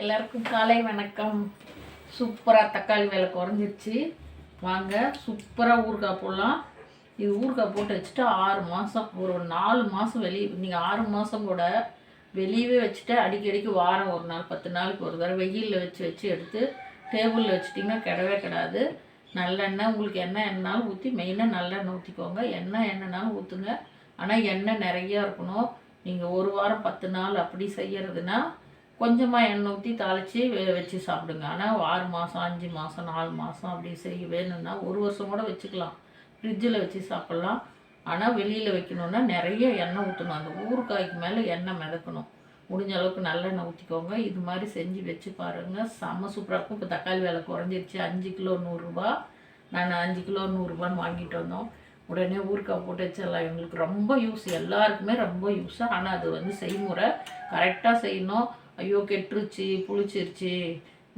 எல்லாருக்கும் காலை வணக்கம். சூப்பராக தக்காளி விலை குறைஞ்சிருச்சு. வாங்க சூப்பராக ஊறுகாய் போடலாம். இது ஊறுகாய் போட்டு வச்சுட்டு 6 மாதம், ஒரு 4 மாதம் வெளியே, நீங்கள் 6 மாதம் கூட வெளியவே வச்சுட்டு அடிக்கடிக்கு வாரம் ஒரு நாள் 10 நாளுக்கு ஒரு தடவை வெயிலில் வச்சு எடுத்து டேபிளில் வச்சுட்டிங்கன்னா கிடவே கிடாது. நல்லெண்ணெய், உங்களுக்கு எண்ணெய்னாலும் ஊற்றி, மெயினாக நல்லெண்ணெய் ஊற்றிக்கோங்க. எண்ணெய்னாலும் ஊற்றுங்க, ஆனால் எண்ணெய் நிறையா இருக்கணும். நீங்கள் ஒரு வாரம் 10 நாள் அப்படி செய்கிறதுனா கொஞ்சமாக எண்ணெய் ஊற்றி தாளித்து வச்சு சாப்பிடுங்க. ஆனால் 6 மாதம் 5 மாதம் 4 மாதம் அப்படி செய்ய வேணும்னா 1 வருஷம் கூட வச்சுக்கலாம், ஃப்ரிட்ஜில் வச்சு சாப்பிட்லாம். ஆனால் வெளியில் வைக்கணுன்னா நிறைய எண்ணெய் ஊற்றணும். அந்த ஊறுகாய்க்கு மேலே எண்ணெய் மிதக்கணும். முடிஞ்ச அளவுக்கு நல்லெண்ணெய் ஊற்றிக்கோங்க. இது மாதிரி செஞ்சு வச்சு பாருங்கள், செம்ம சூப்பராக இருக்கும். இப்போ தக்காளி விலை குறைஞ்சிருச்சு. 5 கிலோ 100 ரூபா. நான் 5 கிலோ 100 ரூபான்னு வாங்கிட்டு வந்தோம். உடனே ஊறுகாய் போட்டு வச்சிடலாம். எங்களுக்கு ரொம்ப யூஸ், எல்லாருக்குமே ரொம்ப யூஸ். ஆனால் அது செய்முறை கரெக்டாக செய்யணும். ஐயோ கெட்டுருச்சு, புளிச்சிருச்சு,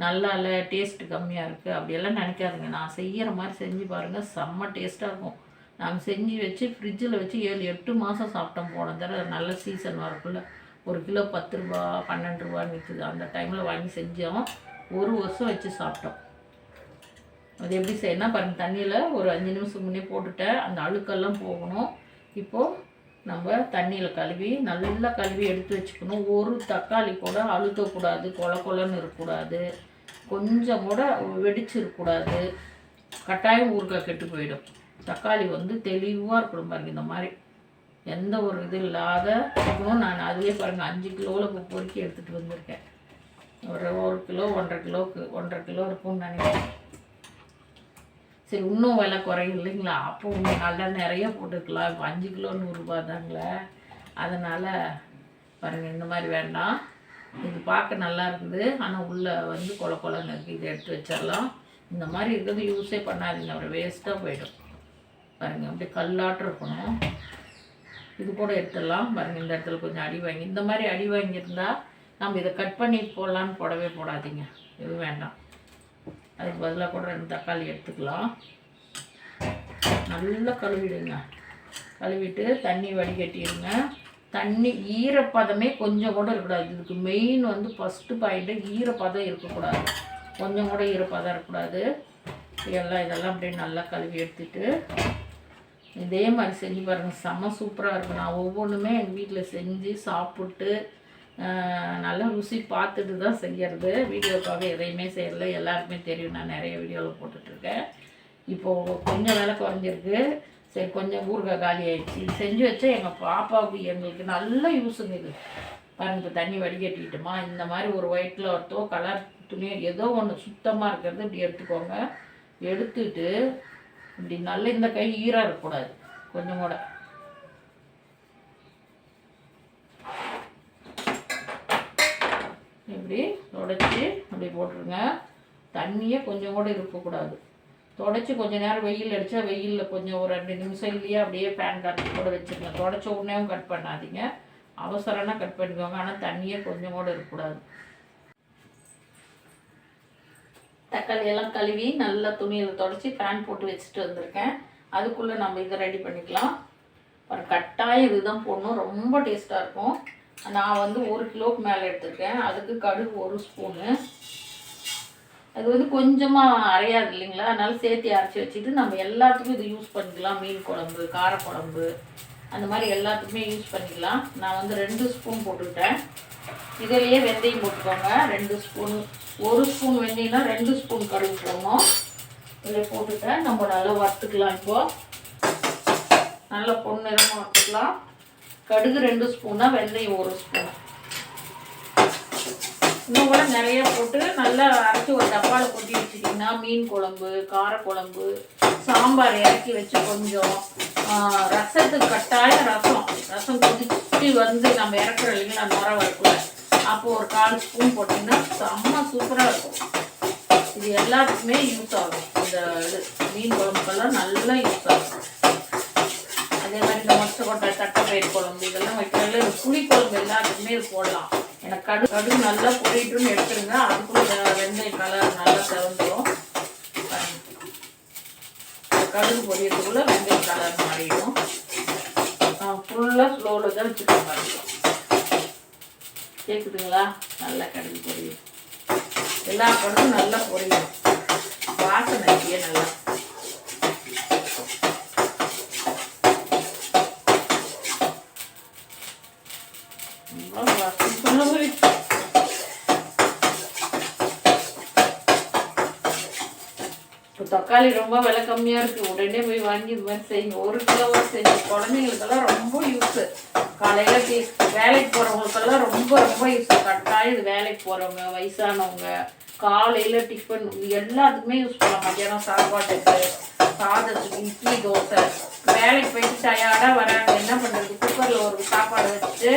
நல்லா இல்லை, டேஸ்ட்டு கம்மியாக இருக்குது அப்படியெல்லாம் நினைக்காதுங்க. நான் செய்கிற மாதிரி செஞ்சு பாருங்கள், செம்ம டேஸ்ட்டாக இருக்கும். நாங்கள் செஞ்சு வச்சு ஃப்ரிட்ஜில் வச்சு 7-8 மாதம் சாப்பிட்டோம். போன தடவை நல்ல சீசன் வரக்குள்ள 1 கிலோ 10 ரூபா 12 ரூபான்னு விற்றுது. அந்த டைமில் வாங்கி செஞ்சோம். 1 வருஷம் வச்சு சாப்பிட்டோம். அது எப்படி செய்யணும் பாருங்கள். தண்ணியில் ஒரு 5 நிமிஷம் முன்னே போட்டுட்டேன். அந்த அழுக்கெல்லாம் போகணும். இப்போது நம்ம தண்ணியில் கழுவி நல்லா கழுவி எடுத்து வச்சுக்கணும். ஒரு தக்காளி கூட அழுத்தக்கூடாது, கொலன்னு இருக்கக்கூடாது, கொஞ்சம் கூட வெடிச்சிருக்கக்கூடாது. கட்டாயம் ஊறுகாய் கெட்டு போயிடும். தக்காளி தெளிவாக இருக்கணும் பாருங்கள். இந்த மாதிரி எந்த ஒரு இது இல்லாத இருக்கணும். நான் அதுவே பாருங்கள் 5 கிலோவில் இப்போ பொறுக்கி எடுத்துகிட்டு வந்திருக்கேன். ஒரு 1 கிலோ 1.5 கிலோ இருக்கும்னு நினைக்கிறேன். சரி, இன்னும் விலை குறையும் இல்லைங்களா? அப்போ நல்லா நிறைய போட்டுக்கலாம். இப்போ 5 கிலோ 100 ரூபா தாங்களே. அதனால் பாருங்கள், இந்த மாதிரி வேண்டாம். இது பார்க்க நல்லா இருக்குது, ஆனால் உள்ளே கொலன்னு இருக்குது. இதை எடுத்து வச்சிடலாம். இந்த மாதிரி இருக்கிறது யூஸே பண்ணாதீங்க, அப்புறம் வேஸ்ட்டாக போயிடும். பாருங்கள், அப்படியே கல்லாட்டம் இருக்கணும். இது கூட எடுத்துடலாம். பாருங்கள், இந்த இடத்துல கொஞ்சம் அடி வாங்கி, இந்த மாதிரி அடி வாங்கியிருந்தால் நம்ம இதை கட் பண்ணி போடலான்னு போடாதீங்க. எதுவும் வேண்டாம். அதுக்கு பதிலாக கூட 2 தக்காளி எடுத்துக்கலாம். நல்லா கழுவிடுங்க. கழுவிட்டு தண்ணி வடிகட்டிடுங்க. தண்ணி ஈரப்பதமே கொஞ்சம் கூட இருக்கக்கூடாது. இதுக்கு மெயின் ஃபஸ்ட்டு பாயிண்ட்டு ஈரப்பதம் இருக்கக்கூடாது. கொஞ்சம் கூட ஈரப்பதம் இருக்கக்கூடாது. இதெல்லாம் அப்படியே நல்லா கழுவி எடுத்துட்டு இதே மாதிரி செஞ்சு பாருங்கள், செம்ம சூப்பராக இருக்கும். நான் ஒவ்வொன்றுமே எங்கள் வீட்டில் செஞ்சு சாப்பிட்டு நல்லா ருசி பார்த்துட்டு தான் செய்கிறது. வீடியோக்காக எதையுமே செய்யலை, எல்லாருக்குமே தெரியும். நான் நிறைய வீடியோவில் போட்டுட்ருக்கேன். இப்போது கொஞ்சம் விலை குறைஞ்சிருக்கு. சரி, கொஞ்சம் ஊறுகாய் காலி ஆகிடுச்சு. இது செஞ்சு வச்சா எங்கள் பாப்பாவுக்கு எங்களுக்கு நல்ல யூஸுங்க. இது பாருங்கள், இப்போ தண்ணி வடிகட்டிட்டோமா, இந்த மாதிரி ஒரு ஒயிட்டில் ஒருத்தோ கலர் துணியோ ஏதோ ஒன்று சுத்தமாக இருக்கிறது இப்படி எடுத்துக்கோங்க. எடுத்துட்டு இப்படி நல்ல இந்த கை ஈராக இருக்கக்கூடாது, கொஞ்சம் கூட. இப்படி தொடச்சி அப்படி போட்டுருங்க. தண்ணியே கொஞ்சம் கூட இருக்கக்கூடாது. தொடச்சி கொஞ்சம் நேரம் வெயில் அடித்தா வெயிலில் கொஞ்சம் ஒரு 2 நிமிஷம் இல்லையா அப்படியே ஃபேன் காற்று கூட வச்சுருங்க. தொடச்ச உடனேவும் கட் பண்ணாதீங்க, அவசரம்னா கட் பண்ணிக்கோங்க. ஆனால் தண்ணியே கொஞ்சம் கூட இருக்கக்கூடாது. தக்காளியெல்லாம் கழுவி நல்லா துணியில் தொடச்சி ஃபேன் போட்டு வச்சுட்டு வந்திருக்கேன். அதுக்குள்ளே நம்ம இதை ரெடி பண்ணிக்கலாம். ஒரு கட்டாயம் இதுதான் போடணும், ரொம்ப டேஸ்ட்டாக இருக்கும். நான் 1 கிலோவுக்கு மேலே எடுத்துருக்கேன். அதுக்கு கடுகு 1 ஸ்பூனு. அது கொஞ்சமாக அரையாது இல்லைங்களா, அதனால சேர்த்து அரைச்சி வச்சுட்டு நம்ம எல்லாத்துக்கும் இது யூஸ் பண்ணிக்கலாம். மீன் குழம்பு, காரக்குழம்பு, அந்த மாதிரி எல்லாத்துக்குமே யூஸ் பண்ணிக்கலாம். நான் 2 ஸ்பூன் போட்டுக்கிட்டேன். இதிலேயே வெந்தயம் போட்டுக்கோங்க. 2 ஸ்பூன், 1 ஸ்பூன் வெந்தயம்னா 2 ஸ்பூன் கடுகு போடணும். இதில் போட்டுட்டேன். நம்ம நல்லா வறுத்துக்கலாம். இப்போது நல்லா பொன்னிறமாக வறுத்துக்கலாம். கடுகு 2 ஸ்பூனா, வெந்தயம் 1 ஸ்பூன். இன்னும் கூட நிறைய போட்டு நல்லா அரைச்சி ஒரு டப்பாவில் கொட்டி வச்சுட்டிங்கன்னா மீன் குழம்பு, காரக்குழம்பு, சாம்பார் இறக்கி வச்சு கொஞ்சம் ரசத்துக்கு கட்டாயம் ரசம் கொதிச்சு நம்ம இறக்குறோம் இல்லைங்களா, நுர வரக்குள்ள, அப்போது ஒரு 1/4 ஸ்பூன் போட்டிங்கன்னா செம்ம சூப்பராக இருக்கும். இது எல்லாத்துக்குமே யூஸ் ஆகும். இந்த இது மீன் குழம்புக்கெல்லாம் நல்லா யூஸ் ஆகும். அதே மாதிரி இந்த மொச்சக்கொட்டை, தட்டைப்பயிர் குழம்பு இதெல்லாம் வைக்கிறதுல புளி குழம்பு எல்லாத்துக்குமே இது போடலாம். எனக்கு கடுகு நல்லா பொரிட்டுன்னு எடுத்துருங்க. அதுக்குள்ள வெந்தயம் கலர் நல்லா செவந்துடும். கடுகு பொரியறதுக்குள்ளே வெந்தயம் கலர் மாறிடும். ஃபுல்லாக ஸ்லோவில் தான் வச்சுக்க மாதிரி கேட்குதுங்களா. நல்லா கடுகு பொரியும். எல்லா பழமும் நல்லா பொரியணும். வாசனை நல்லா இப்போ தக்காளி ரொம்ப விலை கம்மியாக இருக்குது. உடனே போய் வாங்கி இது மாதிரி செய்யுங்க. 1 கிலோவாக செய்யுங்க. குழந்தைங்களுக்கெல்லாம் ரொம்ப யூஸு. காலையில் வேலைக்கு போகிறவங்களுக்கெல்லாம் ரொம்ப ரொம்ப யூஸ். கட்டாயம் இது வேலைக்கு போகிறவங்க, வயசானவங்க, காலையில் டிஃபன் எல்லாத்துக்குமே யூஸ் பண்ணலாம். மத்தியானம் சாப்பாட்டுக்கு, சாதத்துக்கு, இட்லி, தோசை. வேலைக்கு போயிட்டு டயர்டாக வராங்க, என்ன பண்ணுறது, குக்கரில் ஒரு சாப்பாடு வச்சுட்டு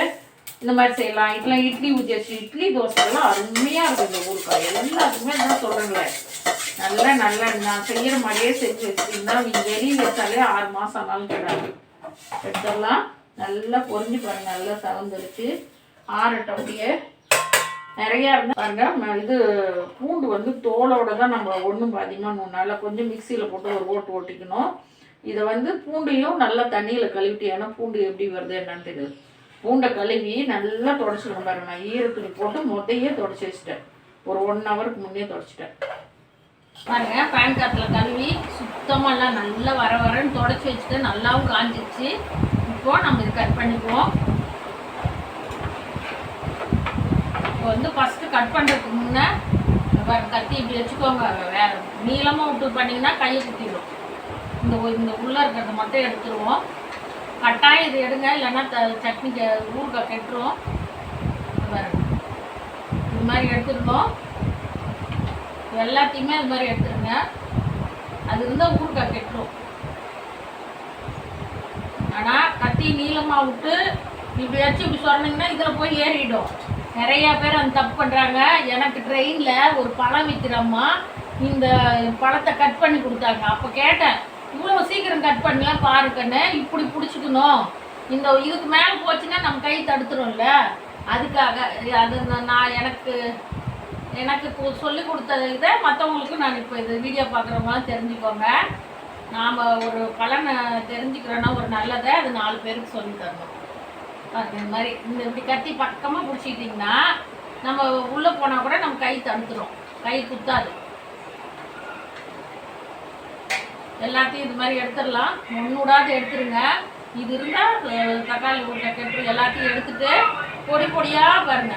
இந்த மாதிரி செய்யலாம். இட்லி ஊற்றி வச்சு இட்லி தோசைலாம் அருமையாக இருக்குது. இந்த ஊறுகாய் எல்லாத்துக்குமே தான் சொல்கிறேங்களே. நல்லா நான் செய்கிற மாதிரியே செஞ்சு வச்சுட்டிங்கன்னா நீங்கள் வெளியே வச்சாலே 6 மாதம் ஆனாலும் கிடையாது. எடுத்துடலாம். நல்லா பொரிஞ்சு பாருங்க, நல்லா சவந்துருச்சு. ஆறட்டும். அப்படியே நிறையா இருந்தால் பாருங்க. இது பூண்டு வந்து தோலோட தான் நம்ம ஒன்றும் பாதியமாக நல்லா கொஞ்சம் மிக்சியில் போட்டு ஒரு ஓட்டிக்கணும். இதை வந்து பூண்டையும் நல்லா தண்ணியில் கழுவிட்டு, ஏன்னா பூண்டு எப்படி வருது என்னன்னு தெரியுது. பூண்டை கழுவி நல்லா தொடச்சிக்கணும் பாருங்க. நான் ஈரத்துணி போட்டு மொட்டையே தொடச்சி வச்சுட்டேன். ஒரு 1 ஹவருக்கு முன்னே தொடச்சிட்டேன் பாருங்க. பேன் காட்டில் கழுவி சுத்தமாக நல்லா வரன்னு தொடச்சி வச்சுட்டு நல்லாவும் காஞ்சிச்சு. இப்போ நம்ம இது கட் பண்ணிக்குவோம். இப்போ வந்து ஃபஸ்ட்டு கட் பண்ணுறதுக்கு முன்னே கத்தி இப்படி வச்சுக்கோங்க. வேறு நீளமாக விட்டு பண்ணிங்கன்னா கையை குத்திடும். இந்த உள்ளே இருக்கிறத மட்டும் எடுத்துருவோம். கட்டாயம் இது எடுங்க, இல்லைன்னா சட்னிக்கு ஊறுகாய் கெட்டுரும். இது மாதிரி எடுத்துருந்தோம். எல்லாத்தையுமே இது மாதிரி எடுத்துருங்க. அது இருந்தால் ஊறுகாய் கெட்டுரும். ஆனால் கத்தி நீளமாக விட்டு இப்படி வச்சு இப்படி சொன்னீங்கன்னா இதில் போய் ஏறிடும். நிறையா பேர் அந்த தப்பு பண்ணுறாங்க. எனக்கு ட்ரெயினில் ஒரு பழம் விற்கிறம்மா இந்த பழத்தை கட் பண்ணி கொடுத்தாங்க. அப்போ கேட்டேன், இவ்வளோ சீக்கிரம் கட் பண்ணலாம் பாருக்கன்னு. இப்படி பிடிச்சிக்கணும், இந்த இதுக்கு மேலே போச்சுன்னா நம்ம கை தடுத்துரும்ல, அதுக்காக அது நான் எனக்கு சொல்லி கொடுத்த இதை மற்றவங்களுக்கும் நான் இப்போ இது வீடியோ பார்க்குறவங்களாம் தெரிஞ்சுக்கோங்க. நாம் ஒரு பலனை தெரிஞ்சுக்கிறோன்னா ஒரு நல்லதை அது 4 பேருக்கு சொல்லி தரணும். அது மாதிரி இப்படி கத்தி பக்கமாக பிடிச்சிக்கிட்டிங்கன்னா நம்ம உள்ளே போனால் கூட நம்ம கை தடுத்துரும், கை குத்தாது. எல்லாத்தையும் இது மாதிரி எடுத்துடலாம். முன்னூடாது எடுத்துருங்க. இது இருந்தால் தக்காளி ஊறுகாய் கெட்டு எல்லாத்தையும் எடுத்துட்டு பொடி பொடியாக பாருங்க.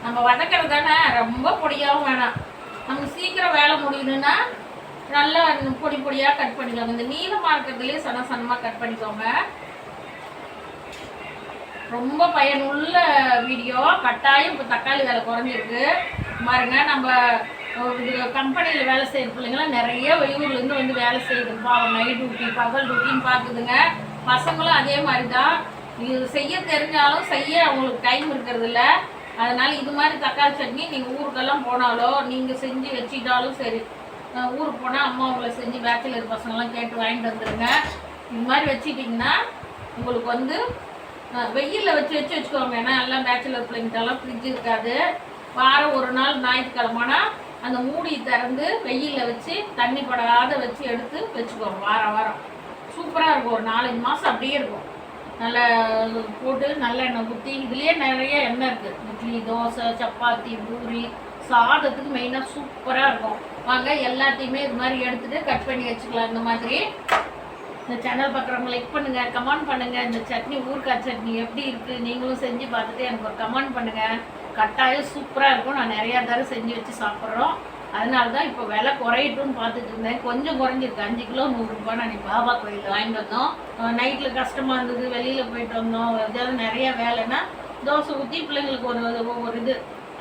நம்ம வதக்கிறது தானே, ரொம்ப பொடியாகவும் வேணாம். நமக்கு சீக்கிரம் வேலை முடியணுன்னா நல்லா பொடி பொடியாக கட் பண்ணிக்கோங்க. இந்த நீளமாக இருக்கிறதுலேயே சன்னமாக கட் பண்ணிக்கோங்க. ரொம்ப பயனுள்ள வீடியோ. கட்டாயம் இப்போ தக்காளி விலை குறைஞ்சிருக்கு பாருங்க. நம்ம கம்பெனியில் வேலை செய்கிற பிள்ளைங்களாம் நிறைய வெளியூர்லேருந்து வந்து வேலை செய்யுது. நைட் டியூட்டி, பகல் டியூட்டின்னு பார்க்குதுங்க. பசங்களும் அதே மாதிரி தான். இது செய்ய தெரிஞ்சாலும் செய்ய அவங்களுக்கு டைம் இருக்கிறது இல்லை. அதனால் இது மாதிரி தக்காளி சட்னி நீங்கள் ஊருக்கெல்லாம் போனாலோ நீங்கள் செஞ்சு வச்சுட்டாலும் சரி, ஊருக்கு போனால் அம்மா உங்களை செஞ்சு பேச்சுலர் பசங்கள்லாம் கேட்டு வாங்கிட்டு வந்துடுங்க. இது மாதிரி வச்சுட்டிங்கன்னா உங்களுக்கு வந்து வெயிலில் வச்சுக்கோங்க. ஏன்னா எல்லாம் பேச்சுலர் பிள்ளைங்கிட்டலாம் ஃப்ரிட்ஜ் இருக்காது. வாரம் ஒரு நாள் ஞாயிற்றுக்கிழமைனா அந்த மூடி திறந்து வெயிலில் வச்சு தண்ணி படாத வச்சு எடுத்து வச்சுக்கோங்க. வாரம் சூப்பராக இருக்கும். ஒரு 4-5 மாதம் அப்படியே இருக்கும். நல்லா போட்டு நல்லெண்ணெய் ஊற்றி, இதுலேயே நிறைய எண்ணெய் இருக்குது. இட்லி, தோசை, சப்பாத்தி, பூரி, சாதத்துக்கு மெயினாக சூப்பராக இருக்கும். வாங்க எல்லாத்தையுமே இது மாதிரி எடுத்துகிட்டு கட் பண்ணி வச்சுக்கலாம். இந்த மாதிரி இந்த சேனல் பார்க்குறவங்க லைக் பண்ணுங்கள், கமெண்ட் பண்ணுங்கள். இந்த சட்னி ஊறுகாய் சட்னி எப்படி இருக்குது நீங்களும் செஞ்சு பார்த்துட்டு எனக்கு ஒரு கமெண்ட் பண்ணுங்கள். கட்டாயம் சூப்பராக இருக்கும். நான் நிறையா தடவை செஞ்சு வச்சு சாப்பிட்றோம். அதனால தான் இப்போ விலை குறையட்டும்னு பார்த்துட்டு இருந்தேன். கொஞ்சம் குறைஞ்சிருக்கு. 5 கிலோ 100 ரூபா. நான் பாபா கோயிலில் வாங்கிட்டு வந்தோம். நைட்டில் கஷ்டமாக இருந்தது, வெளியில் போயிட்டு வந்தோம். ஏதாவது நிறையா வேலைன்னா தோசை ஊற்றி பிள்ளைங்களுக்கு ஒவ்வொரு இது.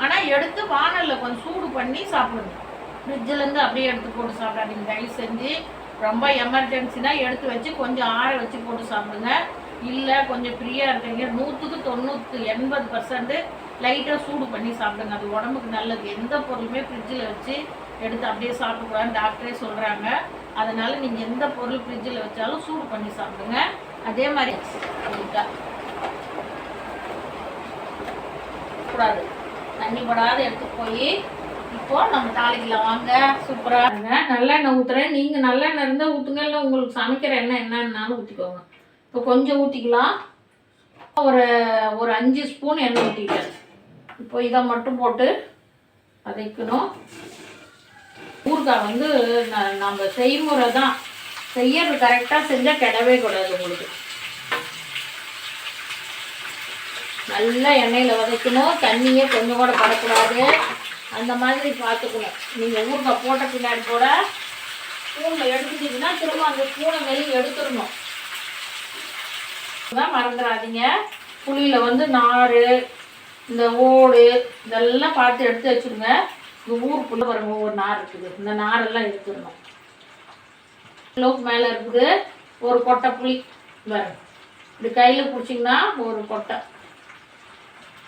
ஆனால் எடுத்து வானலில் கொஞ்சம் சூடு பண்ணி சாப்பிடுங்க. ஃப்ரிட்ஜிலேருந்து அப்படியே எடுத்து போட்டு சாப்பிடாதீங்க தயவு செஞ்சு. ரொம்ப எமர்ஜென்சினா எடுத்து வச்சு கொஞ்சம் ஆற வச்சு போட்டு சாப்பிடுங்க. இல்லை கொஞ்சம் ஃப்ரீயாக இருக்கீங்க, 100க்கு 80% லைட்டாக சூடு பண்ணி சாப்பிடுங்க. அது உடம்புக்கு நல்லது. எந்த பொருளுமே ஃப்ரிட்ஜில் வச்சு எடுத்து அப்படியே சாப்பிடக்கூடாதுன்னு டாக்டரே சொல்கிறாங்க. அதனால் நீங்கள் எந்த பொருள் ஃப்ரிட்ஜில் வச்சாலும் சூடு பண்ணி சாப்பிடுங்க. அதே மாதிரி கூடாது, தண்ணி படாத எடுத்து போய் இப்போது நம்ம தாளிக்கலாம். வாங்க. சூப்பராக இருங்க. நல்லெண்ணெய் ஊற்றுறேன். நீங்கள் நல்லெண்ணெய் இருந்தால் ஊற்றுங்க, இல்லை உங்களுக்கு சமைக்கிற எண்ணெய் என்னன்னாலும் ஊற்றிக்கோங்க. இப்போ கொஞ்சம் ஊற்றிக்கலாம். ஒரு 5 ஸ்பூன் எண்ணெய் ஊற்றிட்டேன். இப்போ இதை மட்டும் போட்டு வதக்கணும். ஊறுகாய் வந்து நம்ம செய்முறை தான், செய்யறது கரெக்டாக செஞ்சால் கெடவே கூடாது. உங்களுக்கு நல்லா எண்ணெயில் வதக்கணும், தண்ணியே கொஞ்சம் கூட படக்கூடாது, அந்த மாதிரி பார்த்துக்கணும். நீங்கள் ஊறுகாய் போட்ட பின்னாடி கூட ஸ்பூனில் எடுத்துட்டிங்கன்னா திரும்ப அந்த ஸ்பூனை வெளியே எடுத்துடணும். தான் மறந்துடாதீங்க. புளியில் வந்து நார், இந்த ஓடு இதெல்லாம் பார்த்து எடுத்து வச்சுருங்க. இந்த ஊருக்குள்ளே பாருங்க ஒவ்வொரு நார் இருக்குது, இந்த நாரெல்லாம் எடுத்துடணும். கிலோவுக்கு மேலே இருக்குது. ஒரு கொட்டை புளி பாருங்க, இப்படி கையில் பிடிச்சிங்கன்னா ஒரு கொட்டை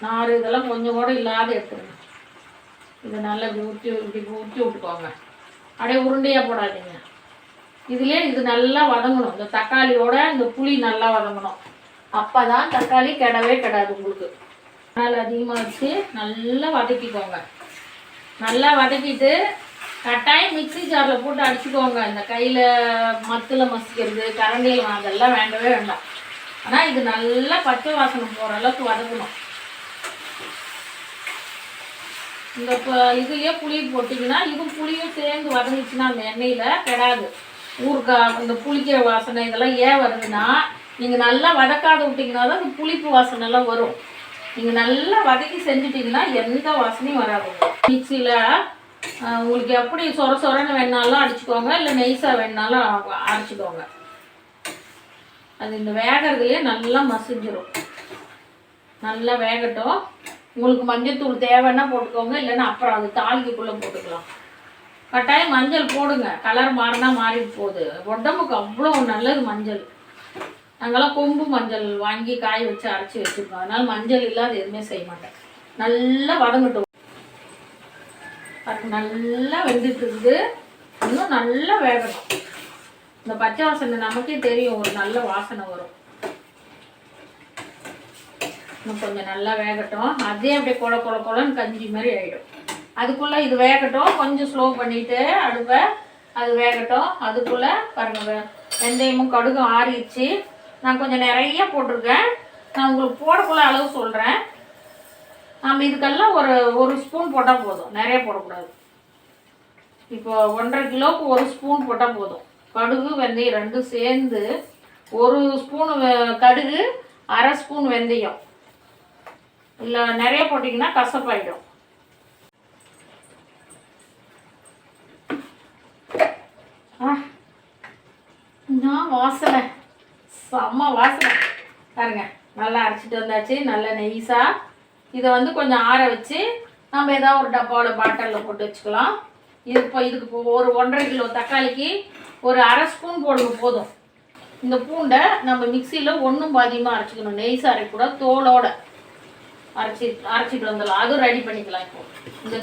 நார் இதெல்லாம் கொஞ்சம் கூட இல்லாத எடுத்துருங்க. இதை நல்லா இப்படி இப்படி ஊற்றி விட்டுக்கோங்க. அப்படியே உருண்டையாக போடாதீங்க. இதுலேயே இது நல்லா வதங்கணும். இந்த தக்காளியோட இந்த புளி நல்லா வதங்கணும். அப்போ தான் தக்காளி கெடவே கெடாது உங்களுக்கு. அதனால் அதிகமாக வச்சு நல்லா வதக்கிக்கோங்க. நல்லா வதக்கிட்டு கட்டாயம் மிக்ஸி ஜாரில் போட்டு அடிச்சுக்கோங்க. இந்த கையில் மத்தில் மசிக்கிறது, கரண்டியில் அதெல்லாம் வேண்டவே வேண்டாம். ஆனால் இது நல்லா பச்சை வாசனை போகிற அளவுக்கு வதக்கணும். இந்த இதுலேயே புளி போட்டிங்கன்னா இதுவும் புளியும் சேர்ந்து வதங்கிச்சுன்னா அந்த எண்ணெயில் கெடாது. ஊறுகாய் இந்த புளிக்கிற வாசனை இதெல்லாம் ஏன் வருதுன்னா, நீங்கள் நல்லா வதக்காத விட்டிங்கன்னா தான் இந்த புளிப்பு வாசனைலாம் வரும். நீங்கள் நல்லா வதக்கி செஞ்சுட்டிங்கன்னா எந்த வாசனையும் வராது. மிக்சியில் உங்களுக்கு எப்படி சொர சொரன்னு வேணாலும் அடிச்சுக்கோங்க, இல்லை நெய்ஸாக வேணாலும் அரைச்சிக்கோங்க. அது இந்த வேகிறதுலேயே நல்லா மசிஞ்சிடும். நல்லா வேகட்டும். உங்களுக்கு மஞ்சள் தூள் தேவைன்னா போட்டுக்கோங்க, இல்லைன்னா அப்புறம் அது தாளிக்குள்ளே போட்டுக்கலாம். கட்டாயம் மஞ்சள் போடுங்க, கலர் மாறினா மாறிட்டு போகுது. உடம்புக்கு அவ்வளோ நல்லது மஞ்சள். நாங்கள்லாம் கொம்பு மஞ்சள் வாங்கி காய வச்சு அரைச்சி வச்சுருக்கோம். அதனால் மஞ்சள் இல்லாத எதுவுமே செய்ய மாட்டேன். நல்லா வதங்கட்டும். நல்லா வெந்துட்டு இருக்குது. இன்னும் நல்லா வேகணும். இந்த பச்சை வாசனை நமக்கே தெரியும், ஒரு நல்ல வாசனை வரும். இன்னும் கொஞ்சம் நல்லா வேகட்டும். அதே அப்படியே கொல கொல கொலன்னு கஞ்சி மாதிரி ஆகிடும். அதுக்குள்ளே இது வேகட்டும். கொஞ்சம் ஸ்லோ பண்ணிவிட்டு அடுப்பை, அது வேகட்டும். அதுக்குள்ளே பாருங்க, வெந்தயமும் கடுகும் ஆறிடுச்சு. நான் கொஞ்சம் நிறைய போட்டிருக்கேன். நான் உங்களுக்கு போடக்குள்ள அளவு சொல்கிறேன். நம்ம இதுக்கெல்லாம் ஒரு ஸ்பூன் போட்டால் போதும், நிறைய போடக்கூடாது. இப்போ 1.5 கிலோவுக்கு 1 ஸ்பூன் போட்டால் போதும். கடுகு வெந்தயம் ரெண்டும் சேர்ந்து 1 ஸ்பூன் கடுகு, 1/2 ஸ்பூன் வெந்தயம். இல்லை நிறைய போட்டிங்கன்னா கசப்பாயிடும். நான் வாசனை செம்ம வாசனை பாருங்க. நல்லா அரைச்சிட்டு வந்தாச்சு, நல்ல நெய்ஸாக. இதை வந்து கொஞ்சம் ஆற வச்சு நம்ம ஏதாவது ஒரு டப்பாவோட பாட்டிலில் போட்டு வச்சுக்கலாம். இதுக்கு ஒரு 1.5 கிலோ தக்காளிக்கு ஒரு 1/2 ஸ்பூன் போடுங்க போதும். இந்த பூண்டை நம்ம மிக்சியில் ஒன்றும் பாதியமாக அரைச்சிக்கணும். நெய்ஸாக அரைக்கூடாது, தோலோட அரைச்சிட்டு வந்துடலாம். அதுவும் ரெடி பண்ணிக்கலாம். இப்போ இந்த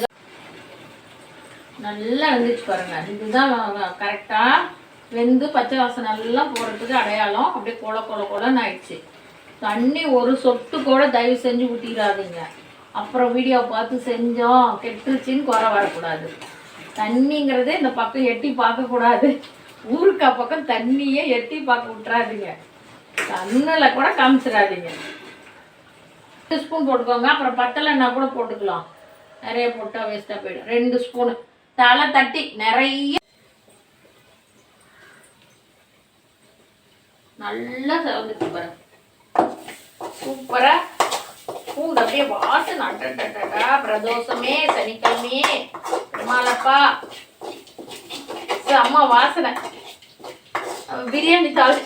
நல்லா வெந்துச்சு பாருங்கள். இதுதான் கரெக்டாக வெந்து பச்சை வாசனை எல்லாம் போடுறதுக்கு அடையாளம். அப்படியே கொல கொல கொலன்னு ஆயிடுச்சு. தண்ணி ஒரு சொட்டு கூட தயவு செஞ்சு ஊற்றிடாதீங்க. அப்புறம் வீடியோ பார்த்து செஞ்சோம் கெட்டுருச்சின்னு குறை வரக்கூடாது. தண்ணிங்கிறதே இந்த பக்கம் எட்டி பார்க்கக்கூடாது. ஊறுக்காய் பக்கம் தண்ணியே எட்டி பார்க்க விட்டுறாதீங்க. கண்ணில் கூட காமிச்சிடாதீங்க. 2 ஸ்பூன் போட்டுக்கோங்க. அப்புறம் பத்தலைன்னா கூட போட்டுக்கலாம். நிறைய போட்டால் வேஸ்ட்டாக போயிடும். 2 ஸ்பூனு தலை தட்டி நிறைய நல்லா செவந்துச்சு பாருங்க. சூப்பராக பூண்டு அப்படியே வாசனை. அட்டா பிரதோஷமே சனிக்கிழமையே பெருமாளப்பா அம்மா வாசனை. பிரியாணி தாள்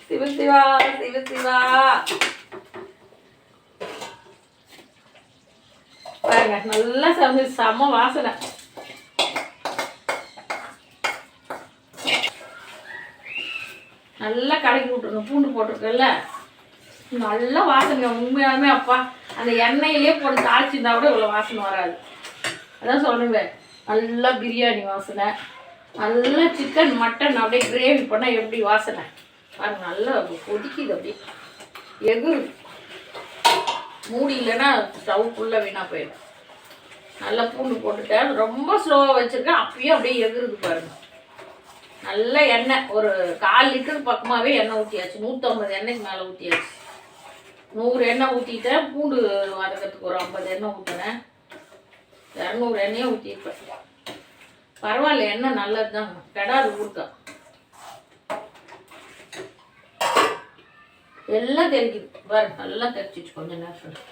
சிவசிவா சிவசிவா பாருங்க. நல்லா செவந்துச்சு, செம்ம வாசனை. நல்லா கலக்கி விட்டுருங்க. பூண்டு போட்டிருக்கல, நல்லா வாசனை. உண்மையாலுமே அப்பா அந்த எண்ணெயிலே போட்டு தாளிச்சிருந்தா கூட இவ்வளோ வாசனை வராது. அதான் சொல்லுங்க, நல்லா பிரியாணி வாசனை. நல்லா சிக்கன் மட்டன் அப்படியே கிரேவி பண்ணால் எப்படி வாசனை பாருங்க. நல்லா கொதிக்குது, அப்படியே எகுரு. மூடி இல்லைன்னா ஸ்டவ்க்குள்ளே வீணாக போயிடும். நல்லா பூண்டு போட்டுட்டேன். ரொம்ப ஸ்லோவாக வச்சுருக்கேன், அப்பயும் அப்படியே எகுருது பாருங்க. நல்ல எண்ணெய் ஒரு 1/4 லிட்டர் பக்கமாகவே எண்ணெய் ஊற்றியாச்சு. 150 எண்ணெய்க்கு மேலே ஊற்றியாச்சு. 100 எண்ணெய் ஊற்றிட்டேன். பூண்டு வதக்கிறதுக்கு ஒரு 50 எண்ணெய் ஊற்றுனேன். 200 எண்ணெயை ஊற்றிருப்பேன். பரவாயில்ல, எண்ணெய் நல்லது தான், கெடாது ஊறுகாய். எல்லாம் தெரிக்குது பாரு, நல்லா தெரிச்சிச்சு. கொஞ்சம் நேரம் எல்லாம்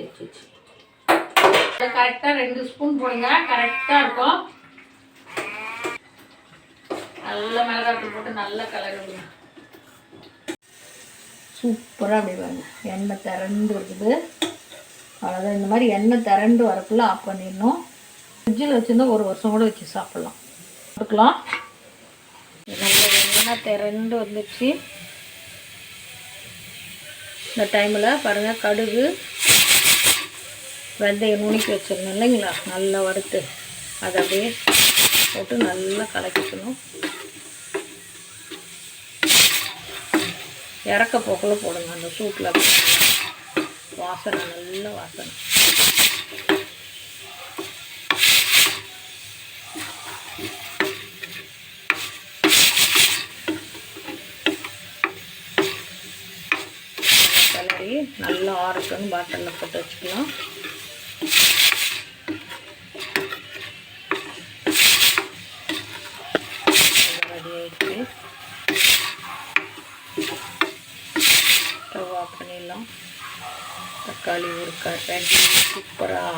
தெரிச்சிச்சு. கரெக்டாக 2 ஸ்பூன் போடுங்க, கரெக்டாக இருக்கும். நல்லா மிளகாத்தூள் போட்டு நல்லா கலர் விடுங்க. சூப்பராக அப்படி வாங்க, எண்ணெய் திரண்டு இருக்குது. அவ்வளோதான். இந்த மாதிரி எண்ணெய் திரண்டு வரக்குள்ள ஆஃப் பண்ணிடணும். ஃப்ரிட்ஜில் வச்சுருந்தா 1 வருஷம் கூட வச்சு சாப்பிட்லாம். கொடுக்கலாம். நல்ல எண்ணெய் திரண்டு வந்துடுச்சு. இந்த டைமில் பாருங்கள், கடுகு வெந்தயம் நுணுக்கி வச்சிடணும் இல்லைங்களா, நல்லா வறுத்து அதை அப்படியே போட்டு நல்லா கலக்கிக்கணும். இறக்க போக்கில் போடுங்க, அந்த சூட்டில் வாசனை, நல்ல வாசனை. கிளறி நல்லா ஆறுக்கணும், பாட்டிலில் போட்டு வச்சுக்கலாம். ரெடி ஆகிடுச்சு. ஸ்டவ் ஆஃப் பண்ணிடலாம். தக்காளி ஊறுகாய் ரெடி. சூப்பராக